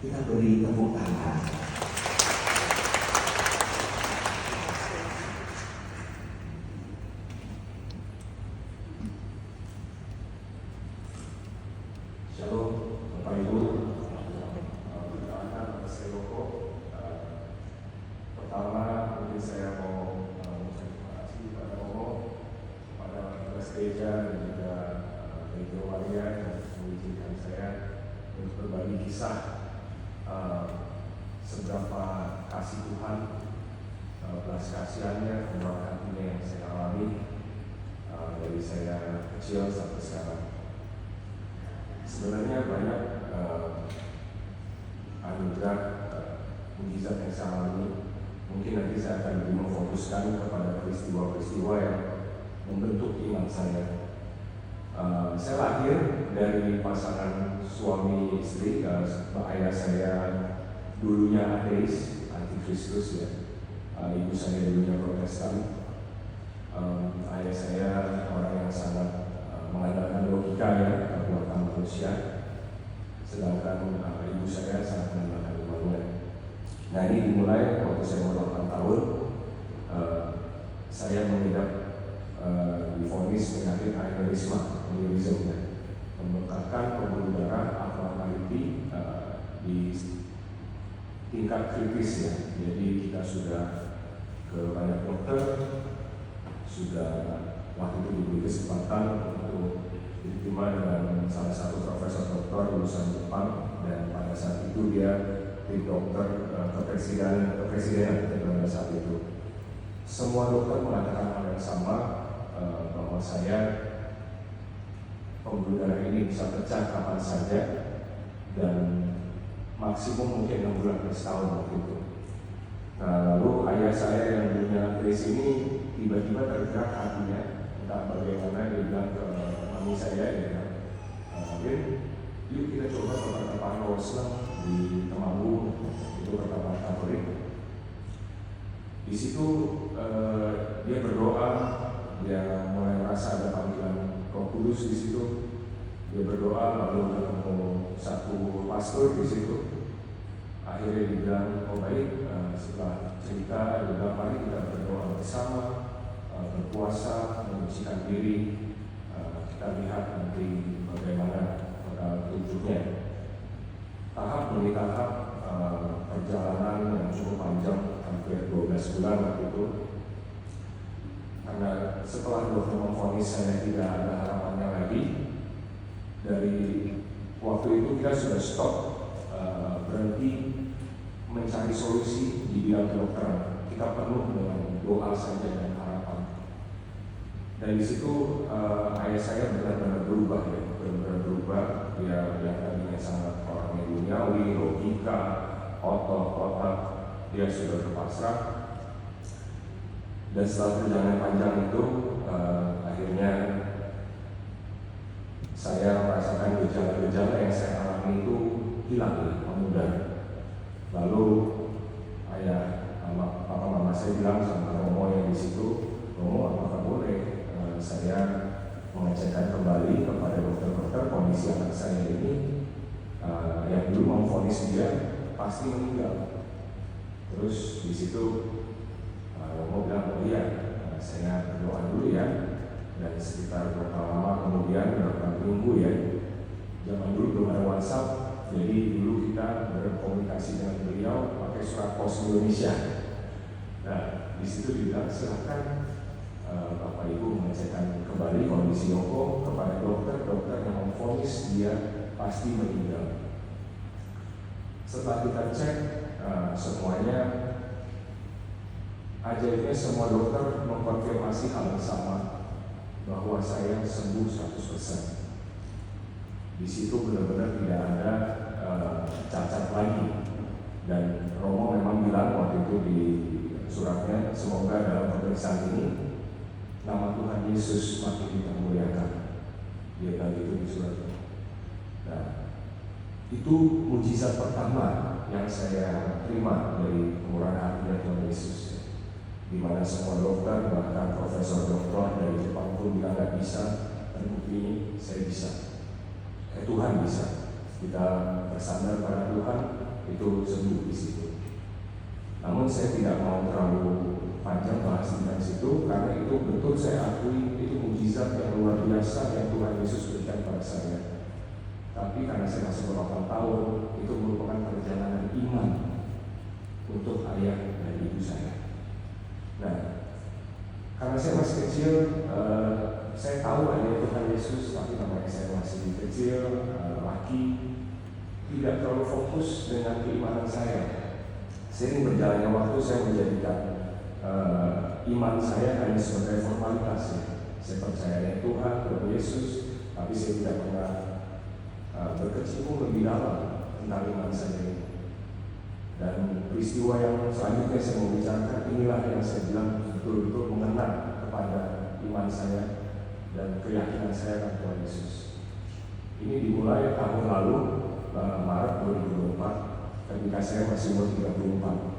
Kita beri tepuk tangan. Shalom, Bapak Ibu. Perkenalkan, saya Loko. Pertama, mungkin saya mau mengucapkan terima kasih kepada Romo, kepada petugas gereja dan juga gereja waria yang mengizinkan saya untuk berbagi kisah seberapa kasih Tuhan, belas kasihannya, kemurahan hatinya yang saya alami dari saya kecil sampai sekarang. Sebenarnya banyak anugerah mujizat yang saya alami. Mungkin nanti saya akan lebih memfokuskan kepada peristiwa-peristiwa yang membentuk iman saya. Saya lahir dari pasangan suami istri. Ayah saya dulunya ateis, antikristus ya. Ibu saya dulunya Protestan. Ayah saya orang yang sangat mengandalkan logika ya, kekuatan manusia. Sedangkan ibu saya sangat mengandalkan Immanuel. Nah, ini dimulai waktu saya umur 8 tahun. Saya mengidap divonis penyakit aneurisma, membengkakkan pembuluh darah abnormality di tingkat kritis ya. Jadi kita sudah ke banyak dokter, sudah waktu itu diberi kesempatan untuk diterima dengan salah satu profesor dokter lulusan Jepang, dan pada saat itu dia tim dokter kepresidenan pada saat itu. Semua dokter mengatakan hal yang sama, bahwa saya pembuluh darah ini bisa pecah kapan saja dan maksimum mungkin 6 bulan per tahun waktu itu. Nah, lalu ayah saya yang dulunya ateis ini tiba-tiba tergerak hatinya, entah bagaimana dia bilang ke mami saya, dia bilang, yuk kita coba ke pertapaan Roslam di Temanggung, itu pertapaan Katolik. Di situ dia berdoa, dia mulai merasa ada panggilan Roh Kudus di situ. Dia berdoa, lalu ketemu satu pastor di situ. Akhirnya dia bilang, oh baik, setelah cerita, dia bilang, mari kita berdoa bersama, berpuasa, menyucikan diri. Kita lihat nanti bagaimana tunjuknya. Tahap demi tahap perjalanan yang cukup panjang, hampir 12 bulan waktu itu. Karena setelah dokter memvonis saya tidak ada harapannya lagi, dari waktu itu kita sudah stop, berhenti mencari solusi di bidang kedokteran. Kita penuh dengan doa saja dan harapan. Dan di situ ayah saya benar-benar berubah ya, benar-benar berubah. Dia yang tadinya sangat orangnya duniawi, logika, otak, dia sudah terpasrah. Dan setelah perjalanan panjang itu, akhirnya saya merasakan gejala-gejala yang saya alami itu hilang, memudar. Lalu papa mama saya bilang sama Romo yang di situ, Romo apakah boleh saya mengecekkan kembali kepada dokter-dokter kondisi anak saya ini yang dulu memvonis dia pasti meninggal. Terus di situ Romo bilang, oh iya, saya berdoa dulu ya. Dan sekitar berapa lama kemudian, berapa minggu ya, zaman dulu belum ada WhatsApp, jadi dulu kita berkomunikasi dengan beliau pakai surat pos Indonesia. Nah, di situ dibilang silakan Bapak Ibu mengecekkan kembali kondisi Yoko kepada dokter yang memvonis dia pasti meninggal. Setelah kita cek semuanya, ajaibnya semua dokter mengkonfirmasi hal yang sama, bahwa saya sembuh 100%. Di situ benar-benar tidak ada cacat lagi. Dan Romo memang bilang waktu itu di suratnya, semoga dalam pemeriksaan ini nama Tuhan Yesus makin kita muliakan. Dia bilang itu di suratnya. Nah, itu mujizat pertama yang saya terima dari kemurahan hati Tuhan Yesus, di mana semua dokter, bahkan profesor doktor dari Jepang pun bilang nggak bisa, dan buktinya saya bisa. Tuhan bisa. Kita bersandar pada Tuhan, itu sembuh di situ. Namun saya tidak mau terlalu panjang bahas tentang situ, karena itu betul saya akui itu mukjizat yang luar biasa yang Tuhan Yesus berikan pada saya. Tapi karena saya masih beberapa tahun, itu merupakan perjalanan iman untuk ayah dan ibu saya. Nah, karena saya masih kecil, saya tahu ada Tuhan Yesus, tapi namanya saya masih kecil, laki, tidak terlalu fokus dengan keimanan saya. Seiring berjalannya waktu, saya menjadikan iman saya hanya sebagai formalitas. Saya percaya Tuhan, Tuhan Yesus, tapi saya tidak pernah berkecimpung lebih dalam tentang iman saya ini. Dan peristiwa yang selanjutnya saya mau bicarakan, inilah yang saya bilang betul-betul mengena kepada iman saya dan keyakinan saya akan Tuhan Yesus. Ini dimulai tahun lalu, Maret 2024, ketika saya masih umur 34.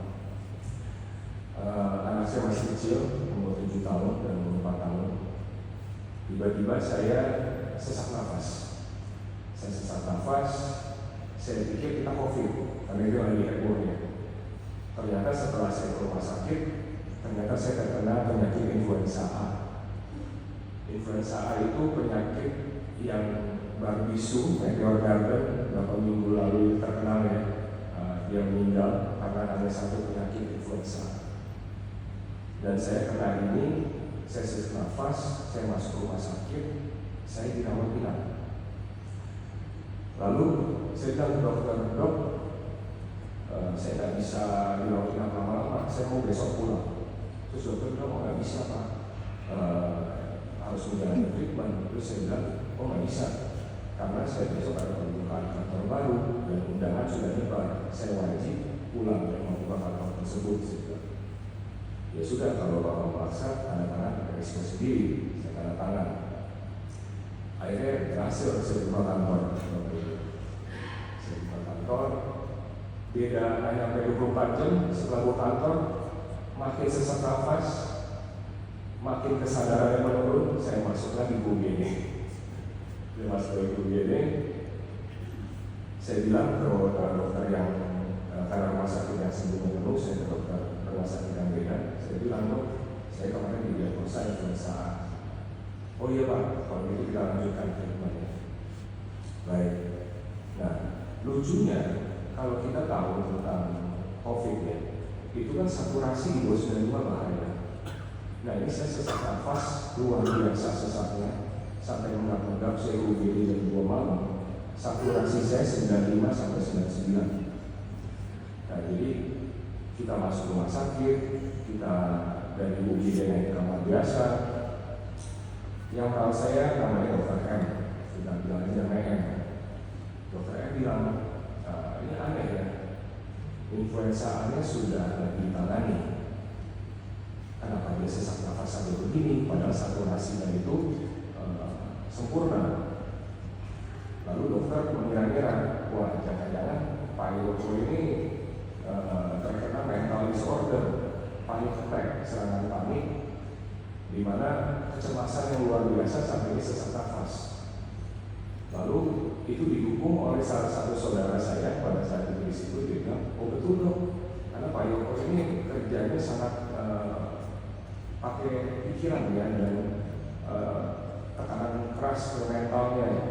Anak saya masih kecil, umur 7 tahun dan umur 4 tahun. Tiba-tiba saya sesak nafas. Saya pikir kita COVID, karena itu lagi hebohnya. Ternyata setelah saya ke rumah sakit, ternyata saya terkena penyakit influenza A. Influenza A itu penyakit yang baru bisu, Meteor Garden beberapa minggu lalu terkenal ya. Dia meninggal karena ada satu penyakit influenza. Dan saya kena ini, saya sesak nafas, saya masuk rumah sakit, saya dirawat inap. Lalu saya bilang ke dokter, dok, saya tidak bisa dirawat inap lama-lama, saya mau besok pulang. Terus dokter bilang, nggak bisa Pak, harus menjalani treatment. Terus saya bilang, nggak bisa, karena saya besok ada pembukaan kantor baru dan undangan sudah nyebar, saya wajib pulang dan membuka kantor tersebut. Ya sudah, kalau Bapak memaksa, tanda tangan resiko sendiri, saya tanda tangan. Akhirnya berhasil saya buka kantor. Saya buka kantor, beda hanya 24 jam setelah buka kantor, makin sesak nafas, makin kesadarannya menurun, saya masuk lagi ke UGD. Saya masuk lagi ke UGD. Saya bilang ke dokter yang karena rumah sakit yang sebelumnya penuh, saya ke dokter rumah sakit yang beda. Saya bilang, dok, saya kemarin didiagnosa influenza A. Oh iya Pak, kalau gitu kita lanjutkan treatmentnya. Baik. Nah, lucunya kalau kita tahu tentang COVID ya, itu kan saturasi di bawah 95 bahaya. Nah ini saya sesak nafas luar biasa sesaknya sampai menggap-menggap, saya UGD jam 2 malam. Saturasi saya 95 sampai 99. Nah jadi kita masuk rumah sakit, kita dari UGD naik ke kamar biasa. Yang tahu saya namanya Dokter M, kita bilangnya namanya M. Dokter M bilang, ini aneh ya, influenza A-nya sudah ditangani. Kenapa dia sesak nafas sampai begini, padahal saturasinya itu sempurna. Lalu dokter mengira-ngira, wah jangan-jangan Pak Yoko ini terkena mental disorder, panic attack, serangan panik, di mana kecemasan yang luar biasa sampai ini sesak nafas. Lalu itu didukung oleh salah satu saudara saya pada saat itu di situ. Dia bilang, oh betul dong, karena Pak Yoko ini kerjanya sangat pakai pikiran ya, dan tekanan keras ke mentalnya ya.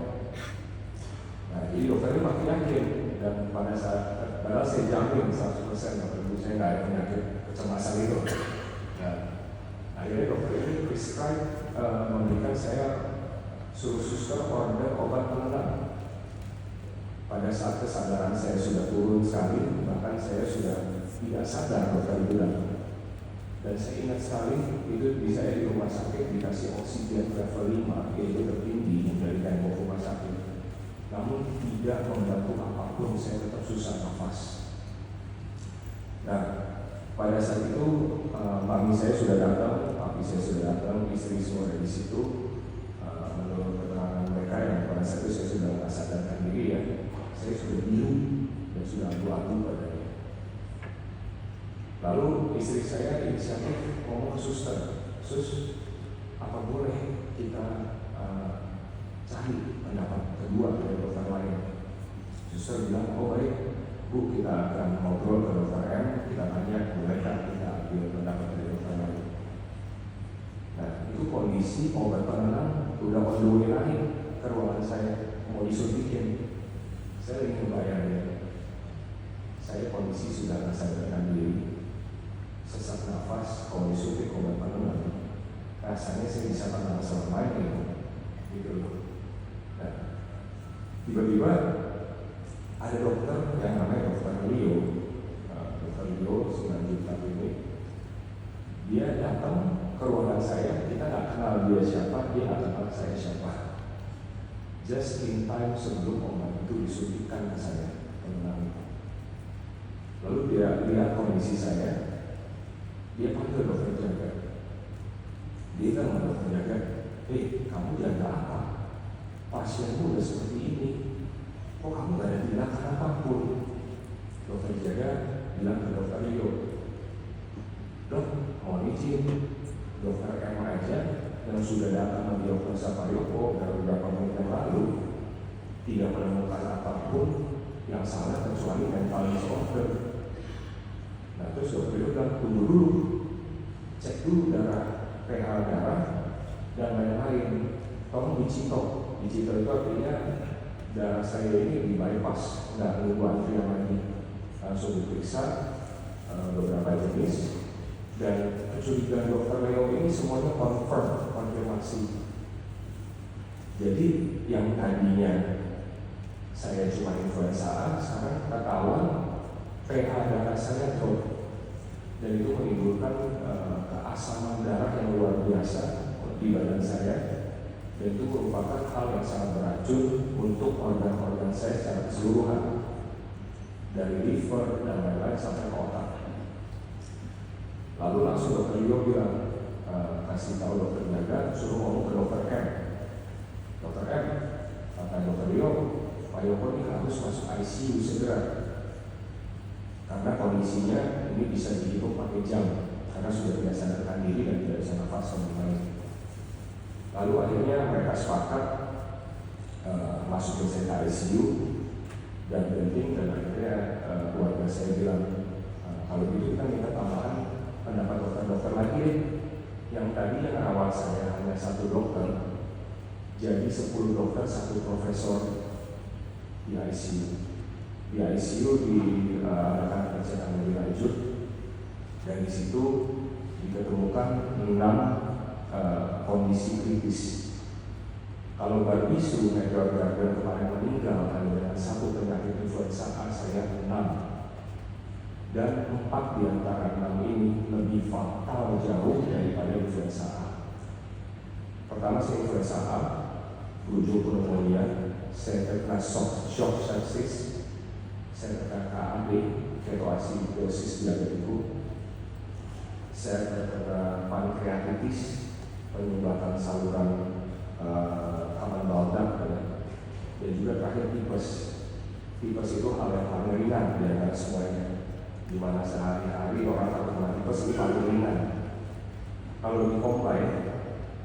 Nah jadi dokternya makin yakin, dan pada saat padahal saya jamin 100% dokter ibu saya nggak ada penyakit kecemasan itu. Nah, akhirnya dokter ini prescribe memberikan saya, suruh suster order obat penenang. Pada saat kesadaran saya sudah turun sekali, bahkan saya sudah tidak sadar dokter bilang. Dan saya ingat sekali itu saya di rumah sakit dikasih oksigen level 5, yaitu tertinggi dari tembok rumah sakit. Namun tidak membantu apapun, saya tetap susah nafas. Nah, pada saat itu mami saya sudah datang, papi saya sudah datang, istri semua ada di situ. Menurut keterangan mereka yang pada saat itu saya sudah tidak sadarkan diri ya, saya sudah biru dan sudah abu-abu badannya. Lalu istri saya inisiatif ngomong ke suster, sus, apa boleh kita cari pendapat kedua dari dokter lain? Suster bilang, oh baik, Bu, kita akan ngobrol ke dokter M, kita tanya, bolehkah kita ambil pendapat dari dokter lain. Nah, itu kondisi obat penenang udah on the way naik ke ruangan saya, mau disuntikin. Saya ingin bayangin, saya kondisi sudah nggak sadarkan diri, sesak nafas, kalau disuntik obat penenang, rasanya saya bisa tenang selama gitu loh. Nah, tiba-tiba ada dokter yang namanya dokter Leo, dokter Leo Simanjuntak ini, dia datang ke ruangan saya, kita nggak kenal dia siapa, dia nggak kenal saya siapa. Just in time sebelum obat itu disuntikkan ke saya, penenang itu. Lalu dia lihat kondisi saya, dia panggil dokter jaga. Dia kan dokter jaga, kamu jaga apa? Pasienmu udah seperti ini, kok kamu gak ada tindakan apapun? Dokter jaga bilang ke dokter Leo, dok, mohon izin, dokter M aja yang sudah datang mendiagnosa Pak Yoko dari beberapa menit yang lalu tidak menemukan apapun yang salah kecuali mental disorder. Nah, terus dokter Leo bilang, tunggu dulu, cek dulu darah, pH darah dan lain-lain, tolong dicito. Dicito itu artinya darah saya ini di bypass, nggak nunggu antrian lagi, langsung diperiksa beberapa jenis. Dan kecurigaan dokter Leo ini semuanya konfirmasi. Jadi yang tadinya saya cuma influenza A, sekarang ketahuan pH darah saya drop, dan itu menimbulkan keasaman darah yang luar biasa di badan saya, dan itu merupakan hal yang sangat beracun untuk organ-organ saya secara keseluruhan, dari liver dan lain-lain sampai ke otak. Lalu langsung dokter Leo bilang, kasih tahu dokter jaga, suruh ngomong ke dokter M. Dokter M, kata dokter Leo, Pak Yoko ini harus masuk ICU segera, karena kondisinya ini bisa dihitung pakai jam, karena sudah tidak sadarkan diri dan tidak bisa nafas dengan baik. Lalu akhirnya mereka sepakat masukin saya ke ICU dan penting, dan akhirnya keluarga saya bilang, kalau gitu kita minta tambahan pendapat dokter-dokter lagi, yang tadi yang rawat saya hanya 1 dokter, jadi 10 dokter, 1 profesor di ICU. Di ICU diadakan pengecekan lebih lanjut, dan di situ ditemukan 6 kondisi kritis. Kalau berbisu Edward Gardner kemarin meninggal hanya dengan 1 penyakit influenza A, saya 6. Dan 4 di antara 6 ini lebih fatal jauh daripada influenza A. Pertama, saya influenza A, berujung pneumonia, saya terkena shock sepsis, saya terkena KAD, ketoacidosis diabetiku, saya terkena pankreatitis, penyumbatan saluran aman baldak, dan juga terakhir tipes. Tipes itu hal yang paling ringan di antara semuanya, di mana sehari-hari orang terkena tipes itu paling ringan. Kalau lebih komplain,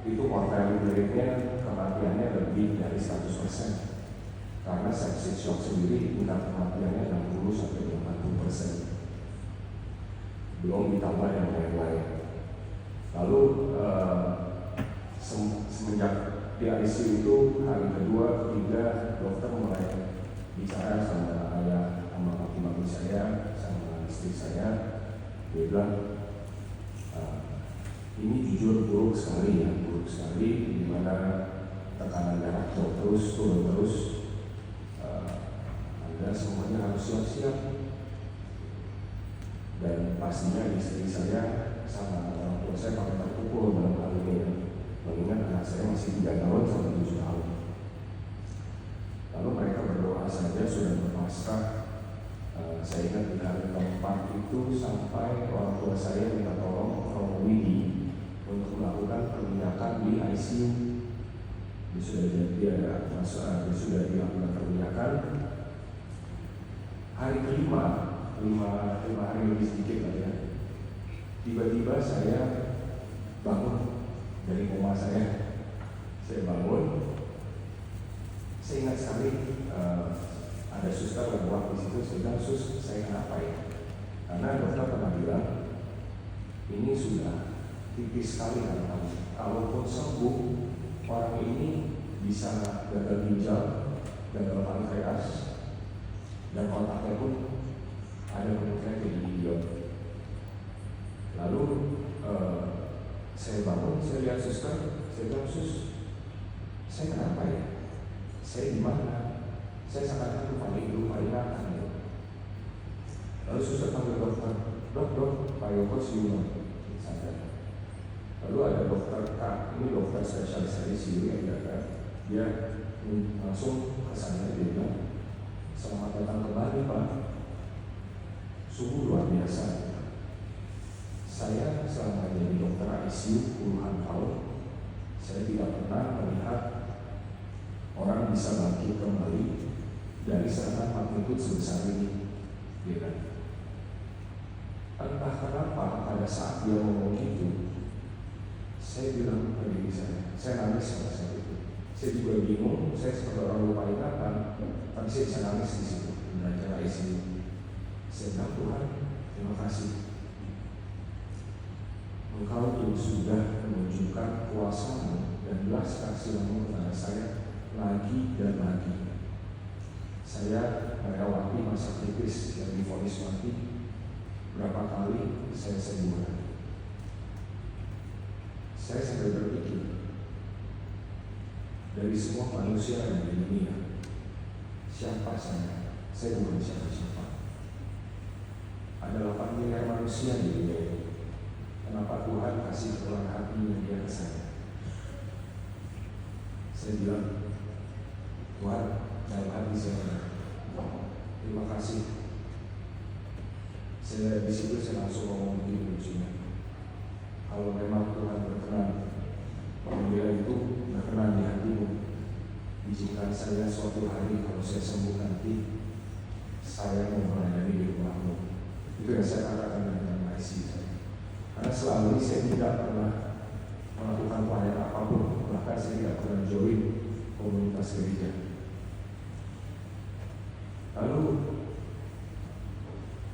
itu mortality rate-nya, kematiannya lebih dari 100%. Karena sepsis shock sendiri tingkat kematiannya 60-80%. Belum ditambah yang lain-lain. Lalu semenjak di ICU itu hari kedua, ketiga, dokter mulai bicara sama ayah, sama maki-maki saya, sama istri saya. Dia bilang, ini jujur buruk sekali ya, buruk sekali, di mana tekanan darah terus turun terus. Anda semuanya harus siap-siap. Dan pastinya istri saya sama orang tua saya paling terpukul dalam hal ini, mengingat anak saya masih 3 tahun sampai 7 tahun. Lalu mereka berdoa saja sudah berpasrah. Saya ingat di hari keempat itu sampai orang tua saya minta tolong Romo Widi untuk melakukan perminyakan di ICU. Dia sudah dilakukan perminyakan. Hari kelima, 5 hari lebih sedikit lah ya, tiba-tiba saya bangun dari koma saya. Saya bangun, saya ingat sekali ada suster lewat di situ. Saya bilang, "Sus, kenapa ya? Karena dokter pernah bilang, ini sudah tipis sekali harapannya. Kalaupun sembuh, orang ini bisa gagal ginjal, gagal pankreas, dan otaknya pun ada kemungkinan jadi idiot. Lalu saya bangun, saya lihat suster, saya bilang, sus, saya kenapa ya? Saya di mana? Saya sangat lupa ingatan. Lalu suster panggil dokter, dok, Pak Yoko siuman. Lalu ada dokter K, ini dokter spesialis ICU yang jaga. Dia langsung ke sana, dia bilang, selamat datang kembali Pak. Sungguh luar biasa. Saya selama jadi dokter ICU puluhan tahun, saya tidak pernah melihat orang bisa bangkit kembali dari serangan magnitudo sebesar ini. Ya kan? Entah kenapa pada saat dia ngomong itu, saya bilang ke diri saya nangis pada saat itu. Saya juga bingung, saya seperti orang lupa ingatan, tapi saya bisa nangis di situ, belajar ICU. Saya bilang, Tuhan, terima kasih. Engkau sudah menunjukkan kuasa-Mu dan belas kasihan-Mu kepada saya lagi dan lagi. Saya melewati masa kritis yang divonis mati. Berapa kali saya sembuh. Saya sampai berpikir, dari semua manusia yang ada di dunia, siapa saya? Saya bukan siapa-siapa. Ada 8 miliar manusia di dunia ini. Kenapa Tuhan kasih keluar hatinya dia ke saya? Saya bilang, Tuhan, dalam hati saya, terima kasih. Saya di situ saya langsung ngomong begini lucunya. Kalau memang Tuhan berkenan, apabila itu berkenan di hatimu, izinkan saya suatu hari kalau saya sembuh nanti, saya mau melayani di rumahmu. Itu yang saya katakan dengan ICU saya. Karena selama ini saya tidak pernah melakukan pelayanan apapun, bahkan saya tidak pernah join komunitas gereja. Lalu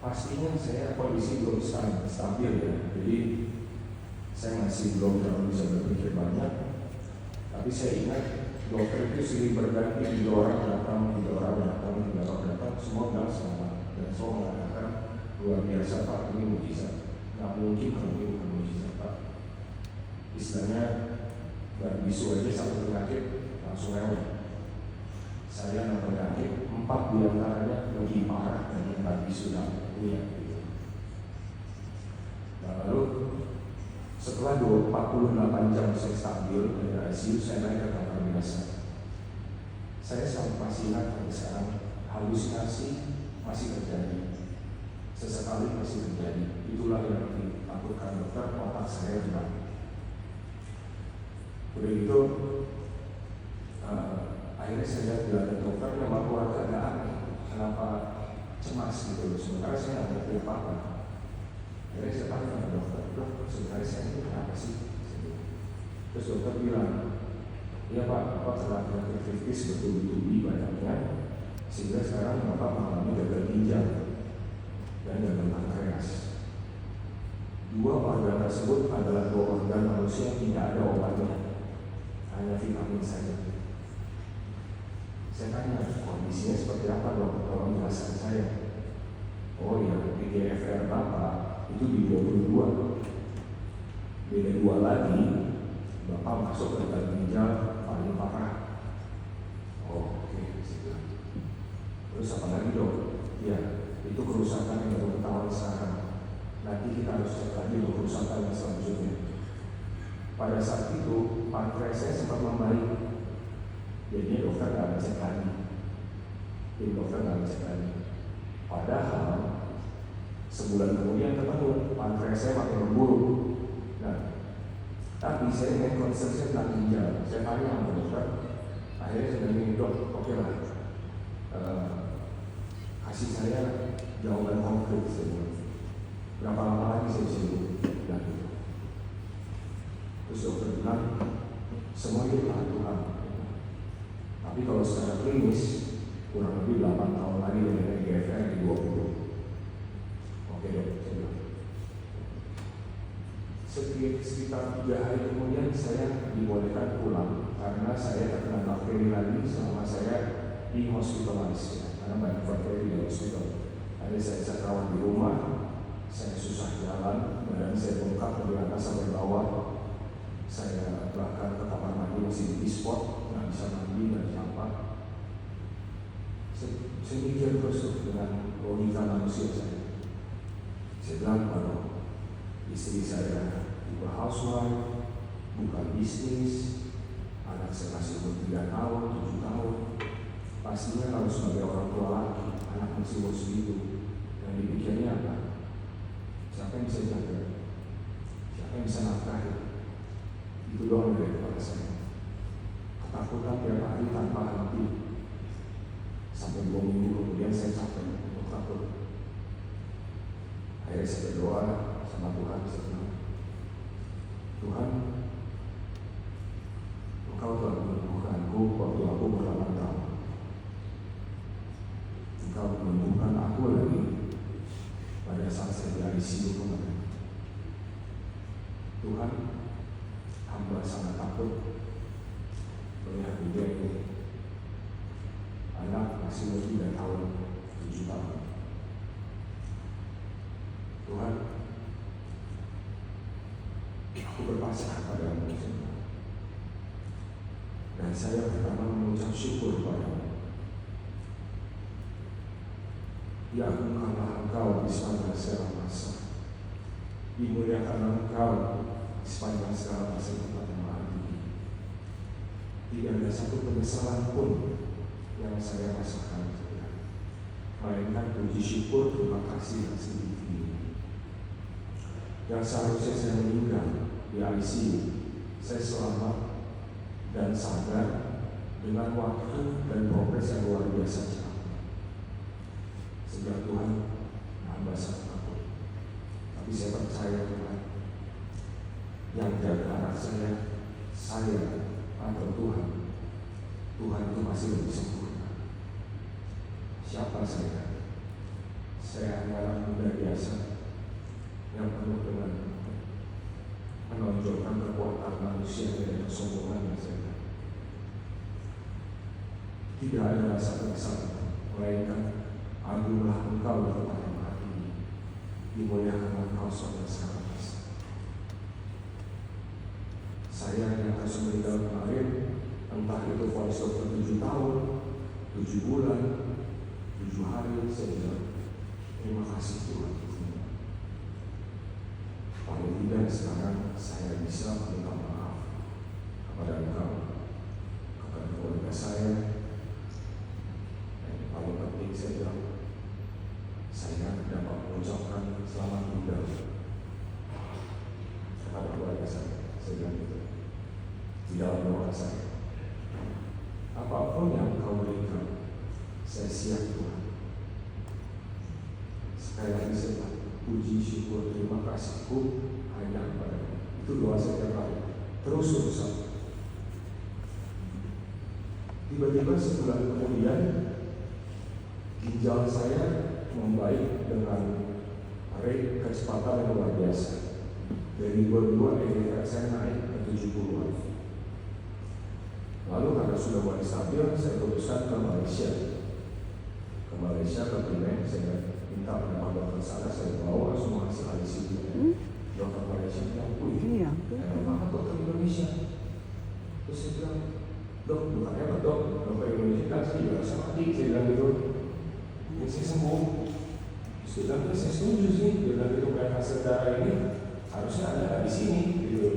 pastinya saya kondisi belum stabil ya, jadi saya masih belum terlalu bisa berpikir banyak. Tapi saya ingat dokter itu silih berganti, 3 orang datang, 3 orang datang, 3 orang datang, semua bilang sama, dan semua mengatakan luar biasa Pak, ini mujizat. Nggak mungkin kalau ini bukan mujizat Pak. Istilahnya nggak bisu aja satu penyakit langsung lewat. Saya nggak penyakit 4 diantaranya lebih parah dari yang nggak bisu dan punya. Nah, lalu setelah 48 jam saya stabil dari ICU, saya naik ke kamar biasa. Saya selalu masih ingat sampai sekarang, halusinasi masih terjadi, sesekali masih terjadi. Itulah yang ditakutkan dokter, otak saya juga. Begitu, akhirnya saya lihat ada dokter yang aku agak aneh, kenapa cemas gitu. Sementara saya nggak ngerti apa-apa. Akhirnya saya tanya sama dokter, dok, sebenarnya saya ini kenapa sih? Terus dokter bilang, iya Pak, Bapak telah penyakit kritis bertubi-tubi banyaknya, sehingga sekarang Bapak mengalami gagal ginjal dan gagal pankreas. 2 organ tersebut adalah 2 organ manusia yang tidak ada obatnya, hanya vitamin saja. Saya tanya, kondisinya seperti apa dok? Tolong jelaskan saya. Oh ya, PGFR Bapak itu di 22. Beda 2 lagi, Bapak masuk ke gagal ginjal paling parah. Oh, oke. Terus apa lagi dok? Ya, itu kerusakan yang baru ketahuan sekarang. Nanti kita harus cek lagi untuk kerusakan yang selanjutnya. Pada saat itu, pankreas saya sempat membaik. Jadi dokter nggak ngecek lagi. Padahal sebulan kemudian ketemu pankreas saya makin memburuk. Nah, tapi saya ingin konsentrasi tentang ginjal. Saya tanya sama dokter. Akhirnya saya bilang, dok, oke lah, kasih saya jawaban konkret. Berapa lama lagi saya bisa hidup? Terus dokter bilang, semua itu Tuhan. Tapi kalau secara klinis, kurang lebih 8 tahun lagi dari GFR di 20. sekitar 3 hari kemudian saya dibolehkan pulang karena saya terkena bakteri lagi selama saya di hospitalisasi karena banyak bakteri di hospital. Akhirnya saya rawat di rumah, saya susah jalan, badan saya bengkak dari atas sampai bawah. Saya bahkan ke kamar mandi masih di spot, nggak bisa mandi, nggak bisa apa. Saya mikir terus tuh dengan logika manusia saya bilang kalau istri saya juga housewife, bukan bisnis, anak saya masih umur 3 tahun, 7 tahun. Pastinya kalau sebagai orang tua lagi, anak masih umur segitu, yang dipikirnya apa? Siapa yang bisa jaga? Siapa yang bisa nafkahi? Itu doang dari kepala saya. Ketakutan tiap hari tanpa henti. Sampai 2 minggu kemudian saya capek untuk takut. Akhirnya saya berdoa sama Tuhan, saya bilang, Tuhan, Engkau telah menyembuhkanku waktu aku berlalang tahun. Engkau menyembuhkan aku lagi pada saat saya di ICU kemarin. Tuhan, hamba sangat takut melihat dia ini. Anak masih umur 3 tahun, 7 tahun. Tuhan, aku berpasrah padamu semua. Dan saya pertama mengucap syukur padamu. Diagungkanlah Engkau di sepanjang segala masa. Dimuliakanlah Engkau di sepanjang segala masa tempat yang maha tinggi. Tidak ada satu penyesalan pun yang saya rasakan, melainkan puji syukur, terima kasih yang setinggi-tingginya. Yang seharusnya saya meninggal di ICU, saya selamat dan sadar dengan waktu dan progres yang luar biasa cepat. Sehingga Tuhan, hamba sangat takut. Tapi saya percaya Tuhan, yang jaga anak saya atau Tuhan itu masih lebih sempurna. Siapa saya? Saya hanyalah muda biasa yang penuh dengan menonjolkan kekuatan manusia dan kesombongan yang saya. Tidak ada rasa penyesalan, melainkan agunglah Engkau di tempat yang maha tinggi, dimuliakanlah Engkau sepanjang segala masa. Saya yang harus meninggal kemarin, entah itu vonis dokter 7 tahun, 7 bulan, 7 hari, saya bilang terima kasih Tuhan. Paling tidak sekarang saya bisa meminta maaf kepada Engkau, kepada keluarga saya. Dan paling penting saya bilang, saya dapat mengucapkan selamat tinggal kepada keluarga saya. Saya bilang itu di dalam doa saya. Apapun yang Engkau berikan, saya siap Tuhan. Sekali lagi saya bilang, puji, syukur, terima kasihku hanya kepada-Mu. Itu doa saya tiap hari, terus-terusan. Tiba-tiba sebulan kemudian ginjal saya membaik dengan rate kecepatan yang luar biasa. Dari 22 EGFR saya naik ke 70-an. Lalu karena sudah mulai stabil, saya putuskan ke Malaysia. Ke Malaysia, ke Penang, saya minta pendapat dokter sana, saya bawa semua hasil ICU. Dokter Malaysia bilang, wih, enak banget dokter Indonesia. Terus saya bilang, dok, bukan hebat dok, dokter Indonesia kan saya juga rasa mati, saya bilang gitu. Dan saya sembuh. Terus dia bilang, saya setuju sih, dia bilang gitu, kayak hasil darah ini harusnya ada di sini, gitu.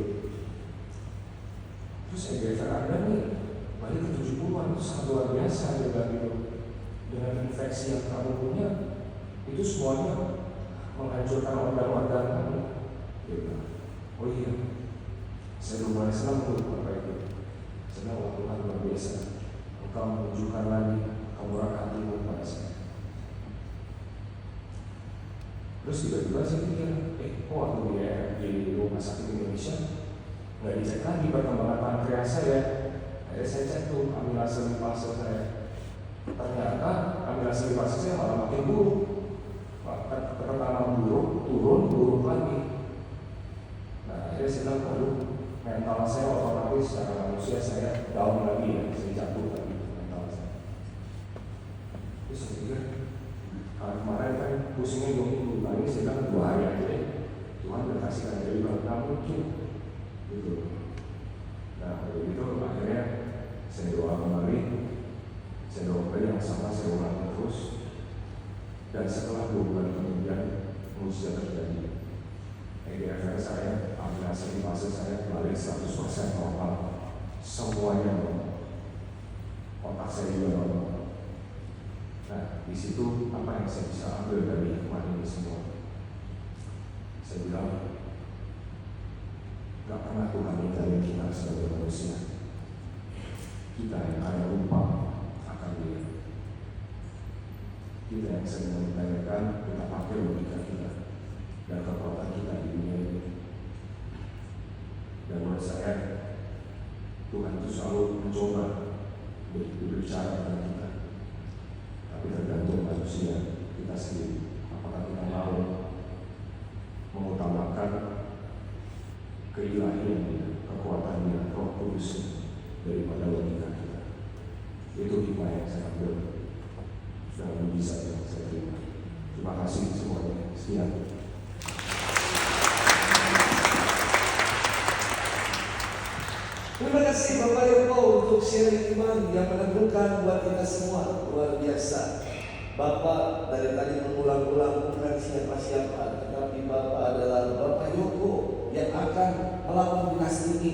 Terus saya geser Anda nih, balik ke 70-an, itu sangat luar biasa, dia bilang gitu. Dengan infeksi yang kamu punya, itu semuanya menghancurkan organ-organ kamu. Dia bilang, oh iya, saya udah mulai senang untuk apa itu. Senang waktu Tuhan luar biasa. Engkau menunjukkan lagi kemurahan hatimu pada saya. Terus tiba-tiba saya pikir, kok waktu di rumah sakit Indonesia nggak dicek lagi perkembangan pankreas saya. Akhirnya saya cek tuh amilase lipase saya. Ternyata amilase lipase saya malah makin buruk. Pertama buruk, turun lagi. Nah akhirnya saya mental saya otomatis secara manusia saya down lagi ya, saya jatuh lagi mental saya. Terus saya pikir, kemarin kan pusingnya 2 minggu, nah ini saya bilang 2 hari aja deh. Tuhan udah kasih kan jadi nggak mungkin, gitu. Nah begitu akhirnya saya doa kembali, saya doa kembali yang sama saya ulangi terus. Dan setelah 2 bulan kemudian mujizat terjadi. EGFR saya, aplikasi fase saya balik 100% normal. Semuanya normal. Otak saya juga normal. Nah, di situ apa yang saya bisa ambil dari hikmah ini semua? Saya bilang, gak pernah Tuhan ninggalin kita sebagai manusia. Kita yang kaya lupa akan Dia. Kita yang sering mempertanyakan, kita pakai logika kita dan kekuatan kita di dunia ini. Dan menurut saya, Tuhan itu selalu mencoba berbicara dengan kita. Tapi tergantung manusia kita sendiri. Apakah kita mau mengutamakan keilahian Dia, kekuatan Dia, Roh Kudus daripada logika kita. Itu hikmah yang saya ambil dan bisa yang saya terima. Terima kasih semuanya. Sekian. Terima kasih Bapak Yoko untuk sharing iman yang menentukan buat kita semua. Luar biasa. Bapak dari tadi mengulang-ulang bukan siapa-siapa, tetapi Bapak adalah Bapak Yoko yang akan melawan dinasti ini,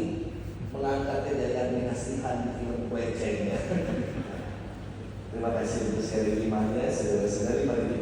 mengangkatnya dari administrasi di film Kueceng. Terima kasih untuk sharing imannya, saudara-saudari. Mari kita